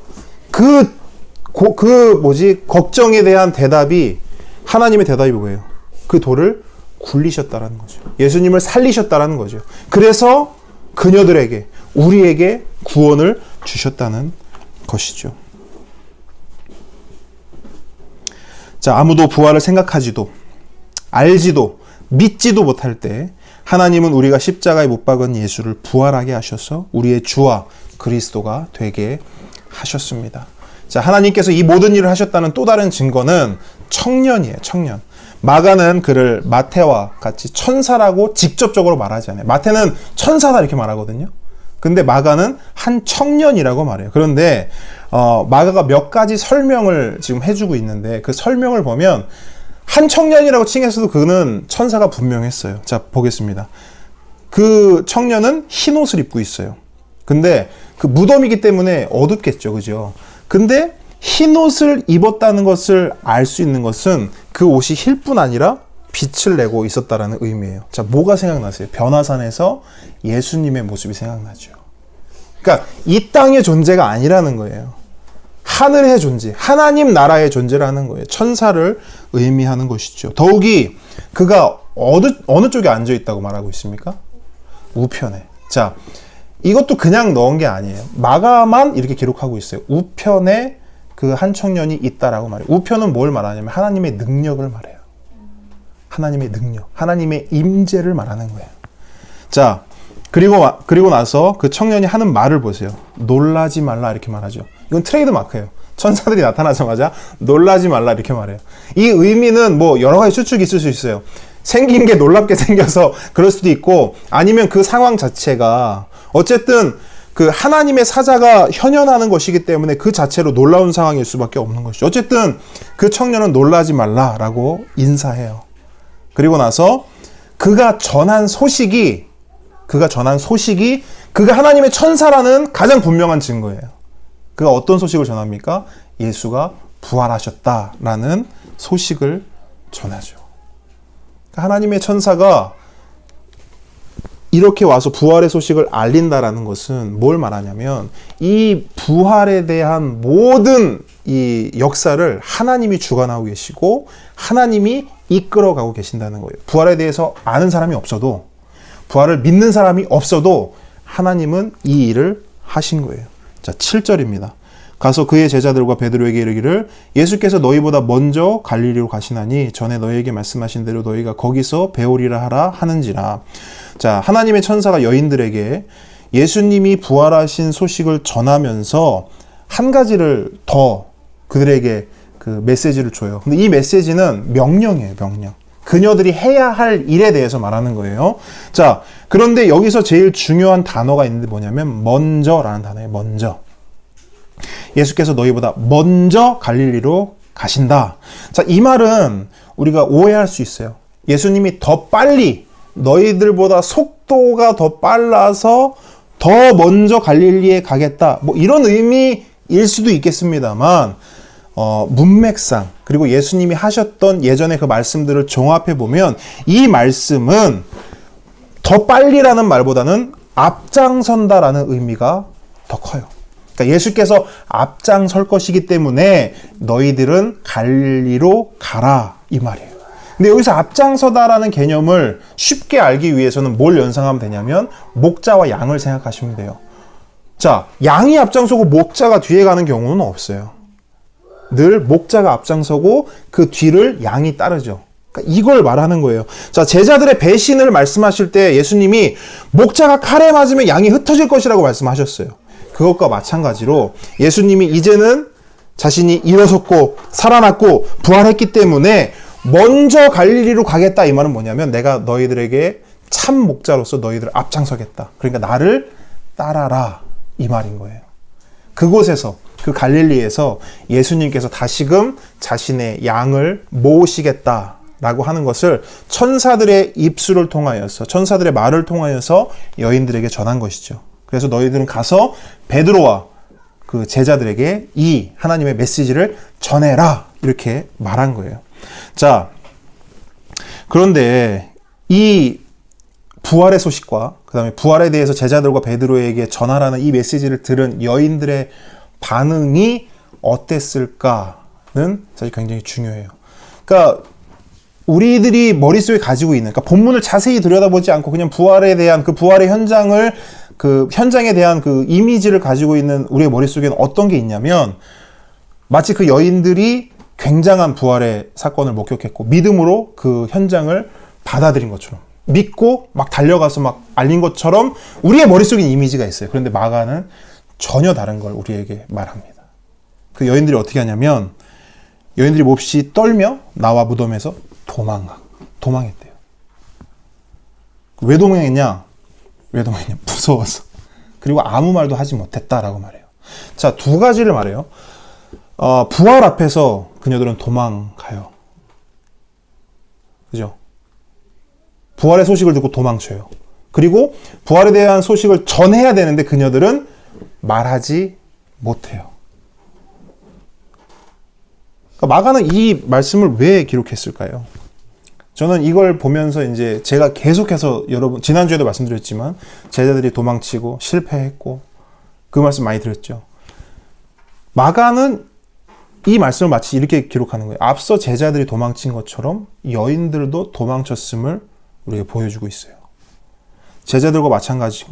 걱정에 대한 대답이, 하나님의 대답이 뭐예요? 그 돌을 굴리셨다라는 거죠. 예수님을 살리셨다라는 거죠. 그래서 그녀들에게, 우리에게 구원을 주셨다는 것이죠. 자, 아무도 부활을 생각하지도 알지도 믿지도 못할 때 하나님은 우리가 십자가에 못 박은 예수를 부활하게 하셔서 우리의 주와 그리스도가 되게 하셨습니다. 자, 하나님께서 이 모든 일을 하셨다는 또 다른 증거는 청년이에요. 청년. 마가는 그를 마태와 같이 천사라고 직접적으로 말하지 않아요. 마태는 천사다 이렇게 말하거든요. 근데 마가는 한 청년이라고 말해요. 그런데 마가가 몇 가지 설명을 지금 해주고 있는데 그 설명을 보면 한 청년이라고 칭했어도 그는 천사가 분명했어요. 자, 보겠습니다. 그 청년은 흰 옷을 입고 있어요. 근데 그 무덤이기 때문에 어둡겠죠. 그죠? 근데 흰 옷을 입었다는 것을 알 수 있는 것은 그 옷이 힐 뿐 아니라 빛을 내고 있었다라는 의미예요. 자, 뭐가 생각나세요? 변화산에서 예수님의 모습이 생각나죠. 그러니까 이 땅의 존재가 아니라는 거예요. 하늘의 존재, 하나님 나라의 존재라는 거예요. 천사를 의미하는 것이죠. 더욱이 그가 어느 쪽에 앉아 있다고 말하고 있습니까? 우편에. 자, 이것도 그냥 넣은 게 아니에요. 마가만 이렇게 기록하고 있어요. 우편에 그 한 청년이 있다라고 말해요. 우편은 뭘 말하냐면 하나님의 능력을 말해요. 하나님의 능력, 하나님의 임재를 말하는 거예요. 자, 그리고 나서 그 청년이 하는 말을 보세요. 놀라지 말라 이렇게 말하죠. 이건 트레이드 마크예요. 천사들이 나타나자마자 놀라지 말라 이렇게 말해요. 이 의미는 뭐 여러 가지 추측이 있을 수 있어요. 생긴 게 놀랍게 생겨서 그럴 수도 있고, 아니면 그 상황 자체가 어쨌든 그 하나님의 사자가 현현하는 것이기 때문에 그 자체로 놀라운 상황일 수밖에 없는 것이죠. 어쨌든 그 청년은 놀라지 말라라고 인사해요. 그리고 나서 그가 전한 소식이 그가 하나님의 천사라는 가장 분명한 증거예요. 그가 어떤 소식을 전합니까? 예수가 부활하셨다라는 소식을 전하죠. 하나님의 천사가 이렇게 와서 부활의 소식을 알린다라는 것은 뭘 말하냐면 이 부활에 대한 모든 이 역사를 하나님이 주관하고 계시고 하나님이 이끌어가고 계신다는 거예요. 부활에 대해서 아는 사람이 없어도, 부활을 믿는 사람이 없어도 하나님은 이 일을 하신 거예요. 자, 7절입니다. 가서 그의 제자들과 베드로에게 이르기를 예수께서 너희보다 먼저 갈릴리로 가시나니 전에 너희에게 말씀하신 대로 너희가 거기서 배우리라 하라 하는지라. 자, 하나님의 천사가 여인들에게 예수님이 부활하신 소식을 전하면서 한 가지를 더 그들에게 그 메시지를 줘요. 근데 이 메시지는 명령이에요, 명령. 그녀들이 해야 할 일에 대해서 말하는 거예요. 자, 그런데 여기서 제일 중요한 단어가 있는데 뭐냐면 먼저라는 단어예요. 먼저. 예수께서 너희보다 먼저 갈릴리로 가신다. 자, 이 말은 우리가 오해할 수 있어요. 예수님이 더 빨리, 너희들보다 속도가 더 빨라서 더 먼저 갈릴리에 가겠다. 뭐 이런 의미일 수도 있겠습니다만 문맥상 그리고 예수님이 하셨던 예전의 그 말씀들을 종합해 보면 이 말씀은 더 빨리라는 말보다는 앞장선다라는 의미가 더 커요. 그러니까 예수께서 앞장설 것이기 때문에 너희들은 갈릴리로 가라 이 말이에요. 근데 여기서 앞장서다라는 개념을 쉽게 알기 위해서는 뭘 연상하면 되냐면 목자와 양을 생각하시면 돼요. 자, 양이 앞장서고 목자가 뒤에 가는 경우는 없어요. 늘 목자가 앞장서고 그 뒤를 양이 따르죠. 그러니까 이걸 말하는 거예요. 자, 제자들의 배신을 말씀하실 때 예수님이 목자가 칼에 맞으면 양이 흩어질 것이라고 말씀하셨어요. 그것과 마찬가지로 예수님이 이제는 자신이 일어섰고 살아났고 부활했기 때문에 먼저 갈릴리로 가겠다 이 말은 뭐냐면 내가 너희들에게 참 목자로서 너희들을 앞장서겠다. 그러니까 나를 따라라 이 말인 거예요. 그곳에서 그 갈릴리에서 예수님께서 다시금 자신의 양을 모으시겠다라고 하는 것을 천사들의 입술을 통하여서 천사들의 말을 통하여서 여인들에게 전한 것이죠. 그래서 너희들은 가서 베드로와 그 제자들에게 이 하나님의 메시지를 전해라 이렇게 말한 거예요. 자, 그런데 이 부활의 소식과 그 다음에 부활에 대해서 제자들과 베드로에게 전하라는 이 메시지를 들은 여인들의 반응이 어땠을까는 사실 굉장히 중요해요. 그러니까 우리들이 머릿속에 가지고 있는, 그러니까 본문을 자세히 들여다보지 않고 그냥 부활에 대한 그 부활의 현장을, 그 현장에 대한 그 이미지를 가지고 있는 우리의 머릿속에는 어떤 게 있냐면, 마치 그 여인들이 굉장한 부활의 사건을 목격했고 믿음으로 그 현장을 받아들인 것처럼, 믿고 막 달려가서 막 알린 것처럼 우리의 머릿속에 이미지가 있어요. 그런데 마가는 전혀 다른 걸 우리에게 말합니다. 그 여인들이 어떻게 하냐면, 여인들이 몹시 떨며 나와 무덤에서 도망했대요. 왜 도망했냐? 무서워서. 그리고 아무 말도 하지 못했다라고 말해요. 자, 두 가지를 말해요. 부활 앞에서 그녀들은 도망가요. 그죠? 부활의 소식을 듣고 도망쳐요. 그리고 부활에 대한 소식을 전해야 되는데 그녀들은 말하지 못해요. 그러니까 마가는 이 말씀을 왜 기록했을까요? 저는 이걸 보면서 이제 제가 계속해서 여러분, 지난주에도 말씀드렸지만 제자들이 도망치고 실패했고 그 말씀 많이 드렸죠. 마가는 이 말씀을 마치 이렇게 기록하는 거예요. 앞서 제자들이 도망친 것처럼 여인들도 도망쳤음을 우리에게 보여주고 있어요. 제자들과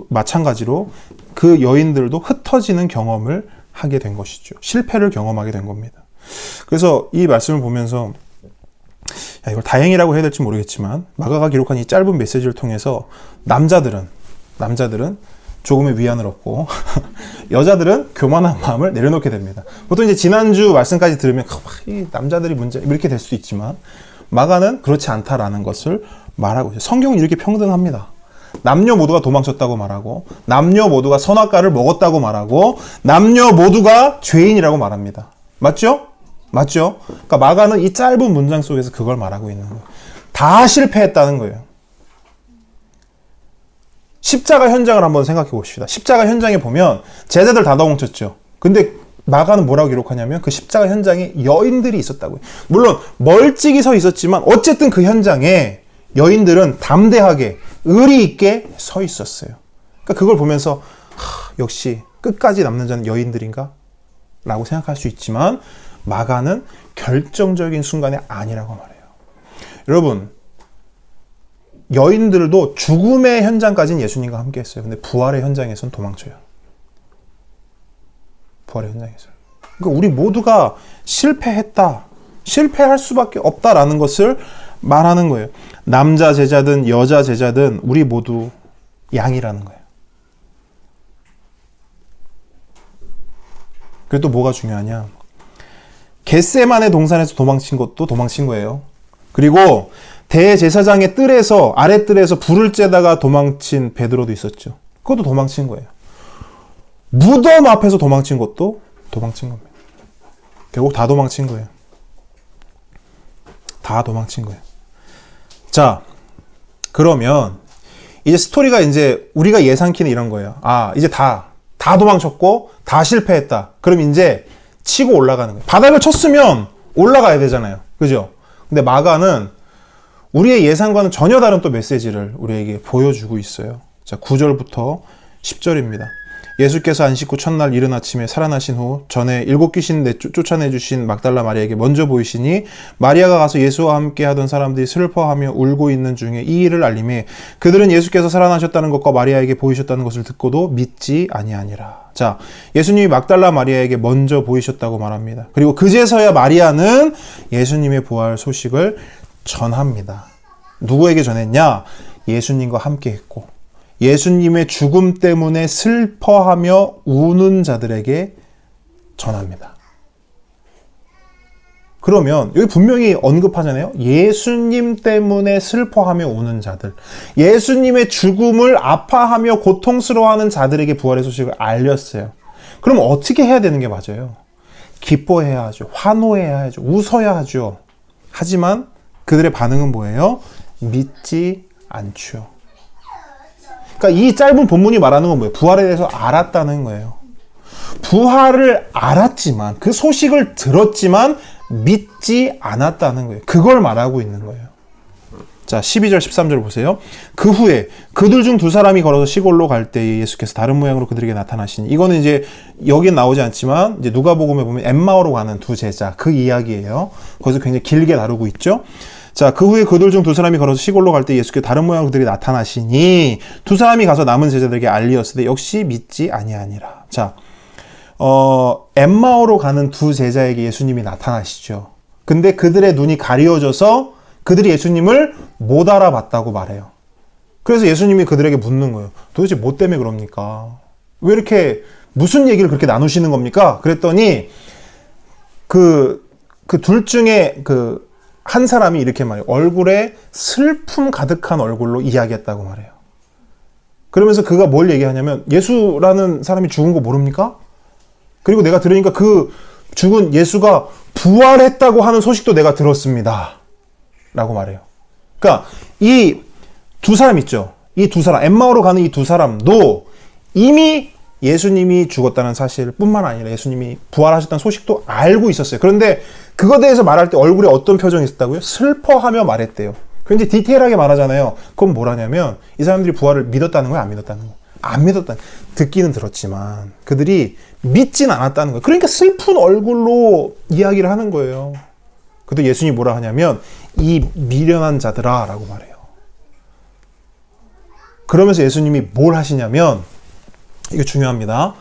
마찬가지로 그 여인들도 흩어지는 경험을 하게 된 것이죠. 실패를 경험하게 된 겁니다. 그래서 이 말씀을 보면서 이걸 다행이라고 해야 될지 모르겠지만 마가가 기록한 이 짧은 메시지를 통해서 남자들은 조금의 위안을 얻고 여자들은 교만한 마음을 내려놓게 됩니다. 보통 이제 지난주 말씀까지 들으면 이 남자들이 문제 이렇게 될 수도 있지만 마가는 그렇지 않다라는 것을 말하고 있어요. 성경은 이렇게 평등합니다. 남녀 모두가 도망쳤다고 말하고 남녀 모두가 선악과를 먹었다고 말하고 남녀 모두가 죄인이라고 말합니다. 맞죠? 그러니까 마가는 이 짧은 문장 속에서 그걸 말하고 있는 거예요. 다 실패했다는 거예요. 십자가 현장을 한번 생각해 봅시다. 십자가 현장에 보면 제자들 다 도망쳤죠. 근데 마가는 뭐라고 기록하냐면 그 십자가 현장에 여인들이 있었다고요. 물론 멀찍이 서 있었지만 어쨌든 그 현장에 여인들은 담대하게 의리 있게 서 있었어요. 그러니까 그걸 보면서 역시 끝까지 남는 자는 여인들인가? 라고 생각할 수 있지만 마가는 결정적인 순간에 아니라고 말해요. 여러분, 여인들도 죽음의 현장까지는 예수님과 함께 했어요. 근데 부활의 현장에서는 도망쳐요. 부활의 현장에서. 그러니까 우리 모두가 실패할 수밖에 없다라는 것을 말하는 거예요. 남자 제자든 여자 제자든 우리 모두 양이라는 거예요. 그리고 또 뭐가 중요하냐? 겟세마네 동산에서 도망친 것도 도망친 거예요. 그리고 대제사장의 뜰에서, 아랫뜰에서 불을 쬐다가 도망친 베드로도 있었죠. 그것도 도망친 거예요. 무덤 앞에서 도망친 것도 도망친 겁니다. 결국 다 도망친 거예요. 자, 그러면 이제 스토리가 이제 우리가 예상키는 이런 거예요. 이제 다 도망쳤고 다 실패했다. 그럼 이제 치고 올라가는 거예요. 바닥을 쳤으면 올라가야 되잖아요. 그죠? 근데 마가는 우리의 예상과는 전혀 다른 또 메시지를 우리에게 보여주고 있어요. 자, 9절부터 10절입니다. 예수께서 안 씻고 첫날 이른 아침에 살아나신 후 전에 7 귀신 쫓아내주신 막달라 마리아에게 먼저 보이시니 마리아가 가서 예수와 함께 하던 사람들이 슬퍼하며 울고 있는 중에 이 일을 알림해 그들은 예수께서 살아나셨다는 것과 마리아에게 보이셨다는 것을 듣고도 믿지 아니하니라. 자, 예수님이 막달라 마리아에게 먼저 보이셨다고 말합니다. 그리고 그제서야 마리아는 예수님의 부활 소식을 전합니다. 누구에게 전했냐? 예수님과 함께 했고 예수님의 죽음 때문에 슬퍼하며 우는 자들에게 전합니다. 그러면 여기 분명히 언급하잖아요. 예수님 때문에 슬퍼하며 우는 자들, 예수님의 죽음을 아파하며 고통스러워하는 자들에게 부활의 소식을 알렸어요. 그럼 어떻게 해야 되는 게 맞아요? 기뻐해야 하죠. 환호해야 하죠. 웃어야 하죠. 하지만 그들의 반응은 뭐예요? 믿지 않죠. 그러니까 이 짧은 본문이 말하는 건 뭐예요? 부활에 대해서 알았다는 거예요. 부활을 알았지만, 그 소식을 들었지만 믿지 않았다는 거예요. 그걸 말하고 있는 거예요. 자, 12절 13절 보세요. 그 후에 그들 중 2사람이 걸어서 시골로 갈 때에 예수께서 다른 모양으로 그들에게 나타나시니, 이거는 이제 여긴 나오지 않지만 이제 누가복음에 보면 엠마오로 가는 2 제자, 그 이야기예요. 거기서 굉장히 길게 다루고 있죠. 자, 그 후에 그들 중 두 사람이 걸어서 시골로 갈 때 예수께 다른 모양으로 그들이 나타나시니 두 사람이 가서 남은 제자들에게 알리었으되 역시 믿지 아니하니라. 자, 엠마오로 가는 두 제자에게 예수님이 나타나시죠. 근데 그들의 눈이 가려져서 그들이 예수님을 못 알아봤다고 말해요. 그래서 예수님이 그들에게 묻는 거예요. 도대체 뭐 때문에 그럽니까? 왜 이렇게 무슨 얘기를 그렇게 나누시는 겁니까? 그랬더니 그 둘 중에 한 사람이 이렇게 말해요. 얼굴에 슬픔 가득한 얼굴로 이야기했다고 말해요. 그러면서 그가 뭘 얘기하냐면 예수라는 사람이 죽은 거 모릅니까? 그리고 내가 들으니까 그 죽은 예수가 부활했다고 하는 소식도 내가 들었습니다. 라고 말해요. 그러니까 이 두 사람 있죠. 이 두 사람, 엠마오로 가는 이 두 사람도 이미 예수님이 죽었다는 사실뿐만 아니라 예수님이 부활하셨다는 소식도 알고 있었어요. 그런데 그거에 대해서 말할 때 얼굴에 어떤 표정이 있었다고요? 슬퍼하며 말했대요. 굉장히 디테일하게 말하잖아요. 그건 뭐라냐면 이 사람들이 부활을 믿었다는 거야, 안 믿었다는 거야? 안 믿었다는 거야. 듣기는 들었지만 그들이 믿진 않았다는 거예요. 그러니까 슬픈 얼굴로 이야기를 하는 거예요. 그때 예수님이 뭐라 하냐면 이 미련한 자들아 라고 말해요. 그러면서 예수님이 뭘 하시냐면, 이거 중요합니다.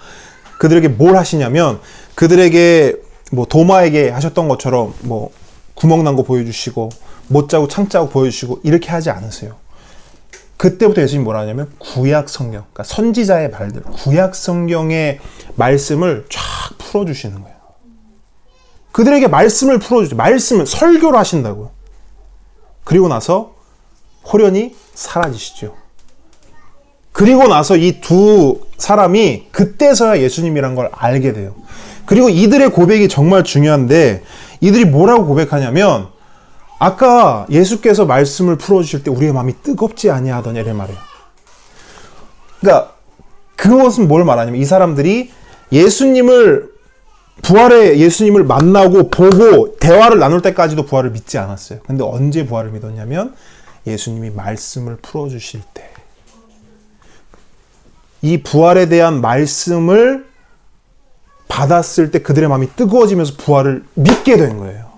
그들에게 뭘 하시냐면 그들에게 뭐 도마에게 하셨던 것처럼 뭐 구멍 난 거 보여주시고 못 자고 창 자고 보여주시고 이렇게 하지 않으세요. 그때부터 예수님이 뭐라 하냐면 구약 성경, 그러니까 선지자의 말들, 구약 성경의 말씀을 쫙 풀어주시는 거예요. 그들에게 말씀을 풀어주죠. 말씀을 설교를 하신다고요. 그리고 나서 호련히 사라지시죠. 그리고 나서 이 두 사람이 그때서야 예수님이란 걸 알게 돼요. 그리고 이들의 고백이 정말 중요한데 이들이 뭐라고 고백하냐면 아까 예수께서 말씀을 풀어주실 때 우리의 마음이 뜨겁지 아니하더냐 이런 말이에요. 그러니까 그것은 뭘 말하냐면 이 사람들이 부활의 예수님을 만나고 보고 대화를 나눌 때까지도 부활을 믿지 않았어요. 근데 언제 부활을 믿었냐면 예수님이 말씀을 풀어주실 때. 이 부활에 대한 말씀을 받았을 때 그들의 마음이 뜨거워지면서 부활을 믿게 된 거예요.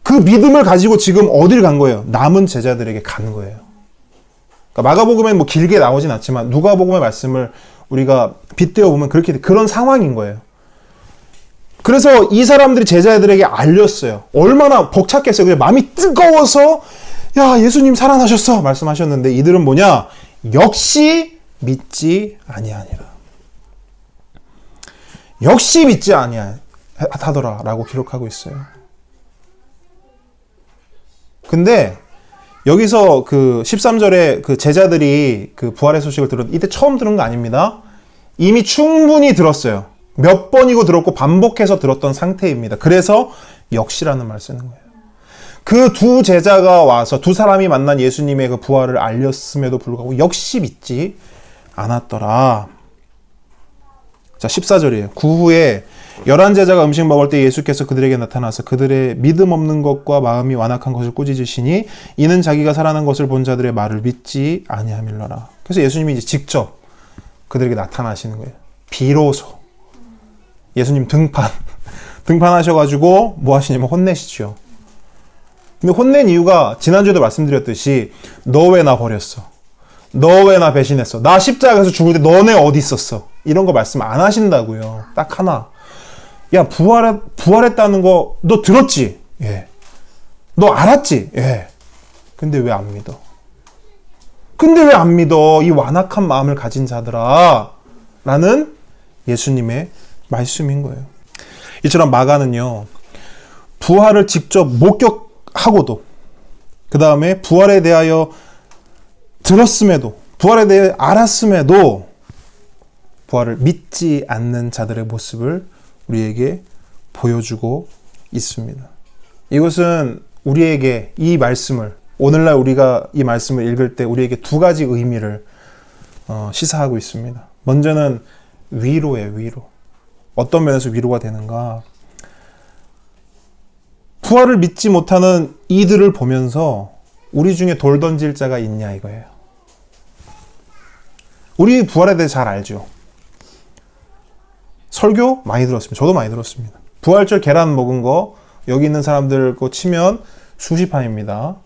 그 믿음을 가지고 지금 어딜 간 거예요? 남은 제자들에게 간 거예요. 그러니까 마가복음엔 뭐 길게 나오진 않지만 누가복음의 말씀을 우리가 빗대어 보면 그런 상황인 거예요. 그래서 이 사람들이 제자들에게 알렸어요. 얼마나 벅찼겠어요. 그냥 마음이 뜨거워서 야 예수님 살아나셨어 말씀하셨는데 이들은 뭐냐? 역시 믿지 아니하니라. 역시 믿지 아니하더라 라고 기록하고 있어요. 근데 여기서 그 13절에 그 제자들이 그 부활의 소식을 들었 이때 처음 들은 거 아닙니다. 이미 충분히 들었어요. 몇 번이고 들었고 반복해서 들었던 상태입니다. 그래서 역시라는 말을 쓰는 거예요. 그 두 제자가 와서 두 사람이 만난 예수님의 그 부활을 알렸음에도 불구하고 역시 믿지 않았더라. 자, 14절이에요. 그 후에 11제자가 음식 먹을 때 예수께서 그들에게 나타나서 그들의 믿음 없는 것과 마음이 완악한 것을 꾸짖으시니 이는 자기가 살아난 것을 본 자들의 말을 믿지 아니함일러라. 그래서 예수님이 이제 직접 그들에게 나타나시는 거예요. 비로소 예수님 등판하셔가지고 뭐 하시냐면 혼내시죠. 근데 혼낸 이유가 지난주에도 말씀드렸듯이 너 왜 나 버렸어? 너 왜 나 배신했어? 나 십자가에서 죽을 때 너네 어디 있었어? 이런 거 말씀 안 하신다고요. 딱 하나. 야 부활했다는 거 너 들었지? 예. 너 알았지? 예. 근데 왜 안 믿어? 근데 왜 안 믿어? 이 완악한 마음을 가진 자들아 라는 예수님의 말씀인 거예요. 이처럼 마가는요 부활을 직접 목격하고도 그 다음에 부활에 대하여 들었음에도 부활에 대해 알았음에도 부활을 믿지 않는 자들의 모습을 우리에게 보여주고 있습니다. 이것은 우리에게 이 말씀을 오늘날 우리가 이 말씀을 읽을 때 우리에게 두 가지 의미를 시사하고 있습니다. 먼저는 위로예요. 위로. 어떤 면에서 위로가 되는가? 부활을 믿지 못하는 이들을 보면서 우리 중에 돌 던질 자가 있냐 이거예요. 우리 부활에 대해 잘 알죠. 설교 많이 들었습니다. 저도 많이 들었습니다. 부활절 계란 먹은 거 여기 있는 사람들 거 치면 수십 판입니다.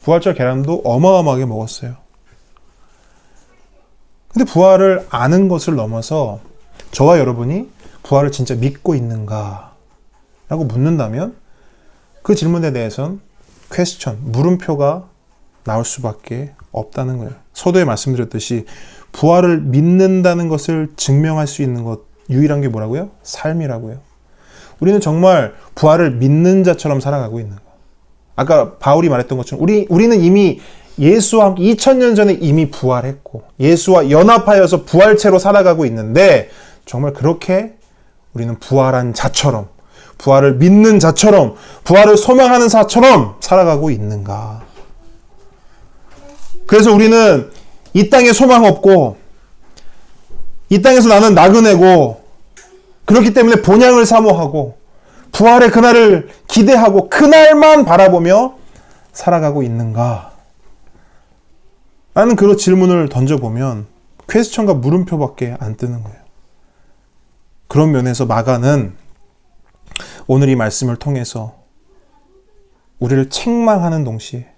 부활절 계란도 어마어마하게 먹었어요. 근데 부활을 아는 것을 넘어서 저와 여러분이 부활을 진짜 믿고 있는가? 라고 묻는다면 그 질문에 대해서는 퀘스천, 물음표가 나올 수밖에 없다는 거예요. 서두에 말씀드렸듯이 부활을 믿는다는 것을 증명할 수 있는 것 유일한 게 뭐라고요? 삶이라고요. 우리는 정말 부활을 믿는 자처럼 살아가고 있는 거예요. 아까 바울이 말했던 것처럼 우리는 이미 예수와 함께 2000년 전에 이미 부활했고 예수와 연합하여서 부활체로 살아가고 있는데 정말 그렇게 우리는 부활한 자처럼 부활을 믿는 자처럼 부활을 소망하는 자처럼 살아가고 있는가? 그래서 우리는 이 땅에 소망 없고 이 땅에서 나는 나그네고 그렇기 때문에 본향을 사모하고 부활의 그날을 기대하고 그날만 바라보며 살아가고 있는가? 라는 그런 질문을 던져보면 퀘스천과 물음표밖에 안 뜨는 거예요. 그런 면에서 마가는 오늘 이 말씀을 통해서 우리를 책망하는 동시에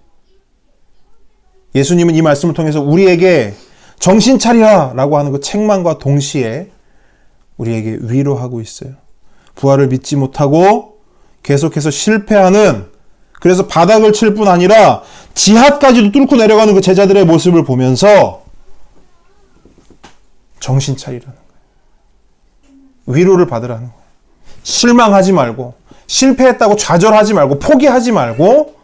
예수님은 이 말씀을 통해서 우리에게 정신 차리라 라고 하는 그 책망과 동시에 우리에게 위로하고 있어요. 부활을 믿지 못하고 계속해서 실패하는 그래서 바닥을 칠 뿐 아니라 지하까지도 뚫고 내려가는 그 제자들의 모습을 보면서 정신 차리라는 거예요. 위로를 받으라는 거예요. 실망하지 말고 실패했다고 좌절하지 말고 포기하지 말고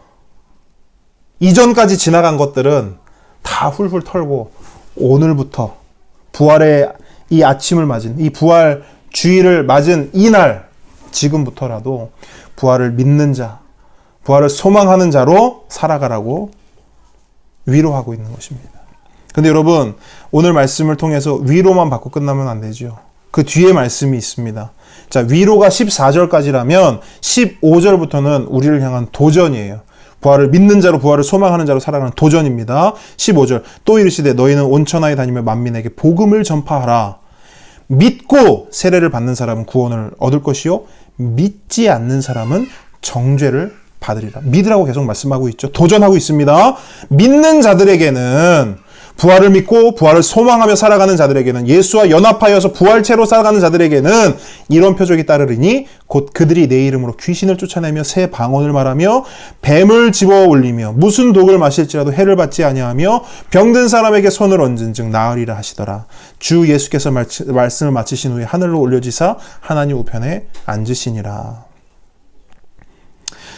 이전까지 지나간 것들은 다 훌훌 털고 오늘부터 부활의 이 아침을 맞은 이 부활 주일을 맞은 이날 지금부터라도 부활을 믿는 자 부활을 소망하는 자로 살아가라고 위로하고 있는 것입니다. 근데 여러분 오늘 말씀을 통해서 위로만 받고 끝나면 안 되죠. 그 뒤에 말씀이 있습니다. 자, 위로가 14절까지라면 15절부터는 우리를 향한 도전이에요. 부활을 믿는 자로 부활을 소망하는 자로 살아가는 도전입니다. 15절 또 이르시되 너희는 온 천하에 다니며 만민에게 복음을 전파하라. 믿고 세례를 받는 사람은 구원을 얻을 것이요 믿지 않는 사람은 정죄를 받으리라. 믿으라고 계속 말씀하고 있죠. 도전하고 있습니다. 믿는 자들에게는 부활을 믿고 부활을 소망하며 살아가는 자들에게는 예수와 연합하여서 부활체로 살아가는 자들에게는 이런 표적이 따르리니 곧 그들이 내 이름으로 귀신을 쫓아내며 새 방언을 말하며 뱀을 집어 올리며 무슨 독을 마실지라도 해를 받지 아니하며 병든 사람에게 손을 얹은 즉 나으리라 하시더라. 주 예수께서 말씀을 마치신 후에 하늘로 올려지사 하나님 우편에 앉으시니라.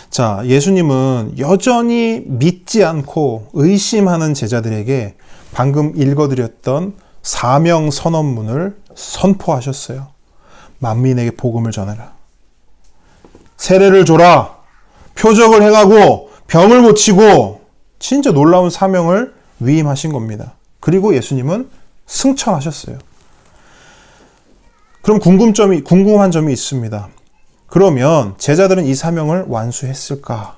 자, 예수님은 여전히 믿지 않고 의심하는 제자들에게 방금 읽어드렸던 사명 선언문을 선포하셨어요. 만민에게 복음을 전해라. 세례를 줘라. 표적을 행하고 병을 고치고 진짜 놀라운 사명을 위임하신 겁니다. 그리고 예수님은 승천하셨어요. 그럼 궁금한 점이 있습니다. 그러면 제자들은 이 사명을 완수했을까?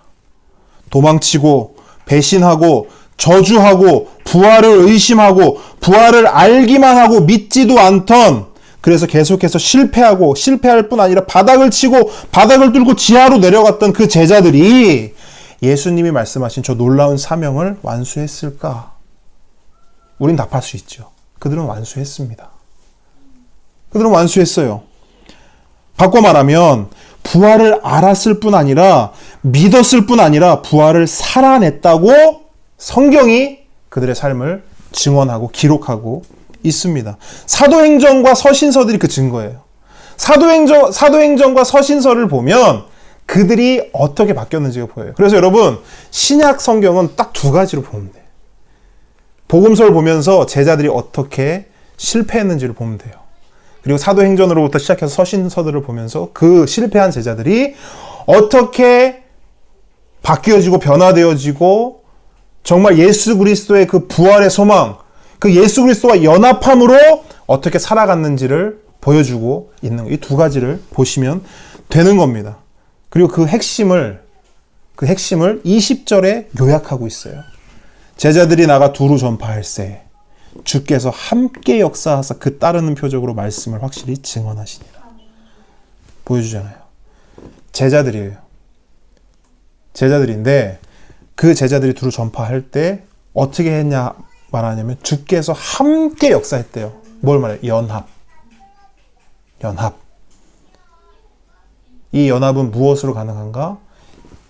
도망치고 배신하고 저주하고 부활을 의심하고 부활을 알기만 하고 믿지도 않던 그래서 계속해서 실패할 뿐 아니라 바닥을 치고 바닥을 뚫고 지하로 내려갔던 그 제자들이 예수님이 말씀하신 저 놀라운 사명을 완수했을까? 우린 답할 수 있죠. 그들은 완수했습니다. 그들은 완수했어요. 바꿔 말하면 부활을 알았을 뿐 아니라 믿었을 뿐 아니라 부활을 살아냈다고 성경이 그들의 삶을 증언하고 기록하고 있습니다. 사도행전과 서신서들이 그 증거예요. 사도행전과 서신서를 보면 그들이 어떻게 바뀌었는지가 보여요. 그래서 여러분 신약 성경은 딱 두 가지로 보면 돼요. 복음서를 보면서 제자들이 어떻게 실패했는지를 보면 돼요. 그리고 사도행전으로부터 시작해서 서신서들을 보면서 그 실패한 제자들이 어떻게 바뀌어지고 변화되어지고 정말 예수 그리스도의 그 부활의 소망, 그 예수 그리스도와 연합함으로 어떻게 살아갔는지를 보여주고 있는 이 두 가지를 보시면 되는 겁니다. 그리고 그 핵심을 20절에 요약하고 있어요. 제자들이 나가 두루 전파할세 주께서 함께 역사하사 그 따르는 표적으로 말씀을 확실히 증언하시니라. 보여주잖아요. 제자들이에요. 제자들인데 그 제자들이 두루 전파할 때 어떻게 했냐 말하냐면 주께서 함께 역사했대요. 뭘 말해요? 연합. 이 연합은 무엇으로 가능한가?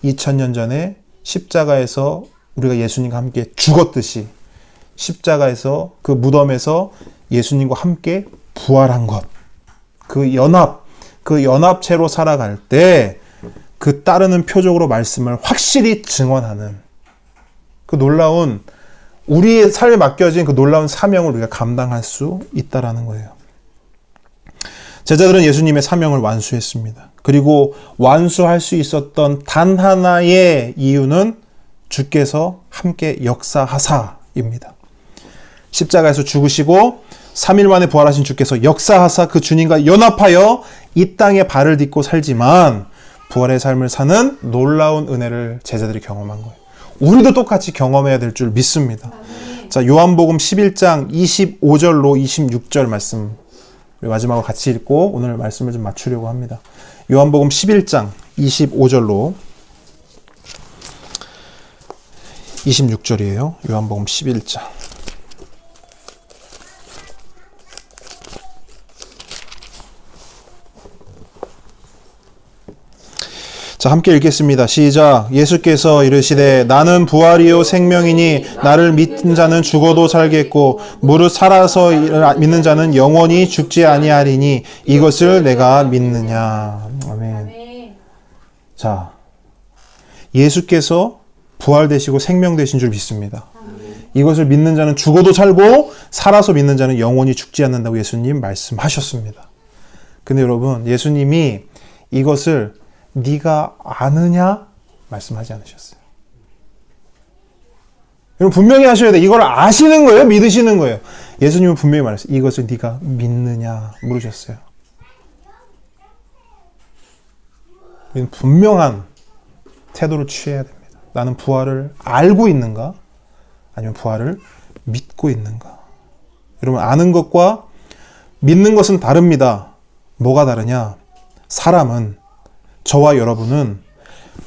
2000년 전에 십자가에서 우리가 예수님과 함께 죽었듯이 십자가에서 그 무덤에서 예수님과 함께 부활한 것. 그 연합체로 살아갈 때 그 따르는 표적으로 말씀을 확실히 증언하는 그 놀라운 우리의 삶에 맡겨진 그 놀라운 사명을 우리가 감당할 수 있다라는 거예요. 제자들은 예수님의 사명을 완수했습니다. 그리고 완수할 수 있었던 단 하나의 이유는 주께서 함께 역사하사입니다. 십자가에서 죽으시고 3일 만에 부활하신 주께서 역사하사 그 주님과 연합하여 이 땅에 발을 딛고 살지만 부활의 삶을 사는 놀라운 은혜를 제자들이 경험한 거예요. 우리도 똑같이 경험해야 될 줄 믿습니다. 자, 요한복음 11장 25절로 26절 말씀 마지막으로 같이 읽고 오늘 말씀을 좀 맞추려고 합니다. 요한복음 11장 25절로 26절이에요. 요한복음 11장. 자, 함께 읽겠습니다. 시작. 예수께서 이르시되 나는 부활이요 생명이니 나를 믿는 자는 죽어도 살겠고 무릇 살아서 믿는 자는 영원히 죽지 아니하리니 이것을 내가 믿느냐. 아멘. 자, 예수께서 부활되시고 생명되신 줄 믿습니다. 이것을 믿는 자는 죽어도 살고 살아서 믿는 자는 영원히 죽지 않는다고 예수님 말씀하셨습니다. 근데 여러분, 예수님이 이것을 네가 아느냐? 말씀하지 않으셨어요. 여러분 분명히 하셔야 돼. 이걸 아시는 거예요? 믿으시는 거예요? 예수님은 분명히 말했어요. 이것을 네가 믿느냐? 물으셨어요. 우리는 분명한 태도를 취해야 됩니다. 나는 부활을 알고 있는가? 아니면 부활을 믿고 있는가? 여러분 아는 것과 믿는 것은 다릅니다. 뭐가 다르냐? 사람은 저와 여러분은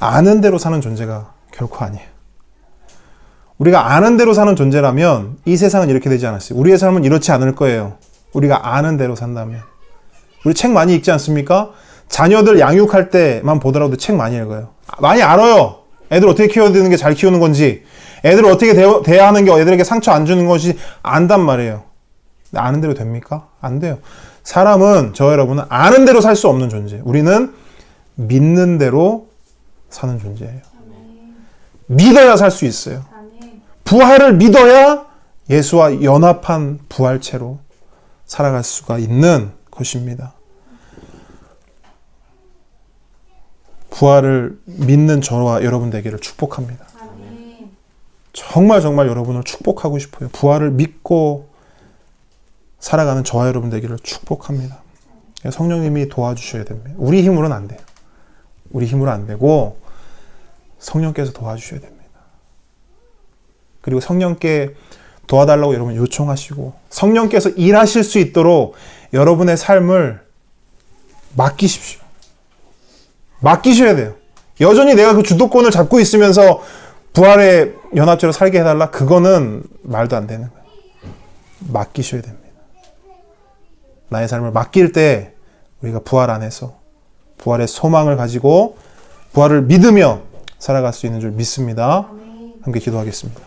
아는 대로 사는 존재가 결코 아니에요. 우리가 아는 대로 사는 존재라면 이 세상은 이렇게 되지 않았어요. 우리의 삶은 이렇지 않을 거예요. 우리가 아는 대로 산다면. 우리 책 많이 읽지 않습니까? 자녀들 양육할 때만 보더라도 책 많이 읽어요. 많이 알아요. 애들 어떻게 키워야 되는 게 잘 키우는 건지, 애들을 어떻게 대해야 하는 게 애들에게 상처 안 주는 것이 안단 말이에요. 아는 대로 됩니까? 안 돼요. 사람은, 저 여러분은 아는 대로 살 수 없는 존재. 우리는 믿는 대로 사는 존재예요. 믿어야 살 수 있어요. 부활을 믿어야 예수와 연합한 부활체로 살아갈 수가 있는 것입니다. 부활을 믿는 저와 여러분 되기를 축복합니다. 정말 여러분을 축복하고 싶어요. 부활을 믿고 살아가는 저와 여러분 되기를 축복합니다. 성령님이 도와주셔야 됩니다. 우리 힘으로는 안 돼요. 우리 힘으로 안 되고 성령께서 도와주셔야 됩니다. 그리고 성령께 도와달라고 여러분 요청하시고 성령께서 일하실 수 있도록 여러분의 삶을 맡기십시오. 맡기셔야 돼요. 여전히 내가 그 주도권을 잡고 있으면서 부활의 연합체로 살게 해달라? 그거는 말도 안 되는 거예요. 맡기셔야 됩니다. 나의 삶을 맡길 때 우리가 부활 안에서 부활의 소망을 가지고 부활을 믿으며 살아갈 수 있는 줄 믿습니다. 함께 기도하겠습니다.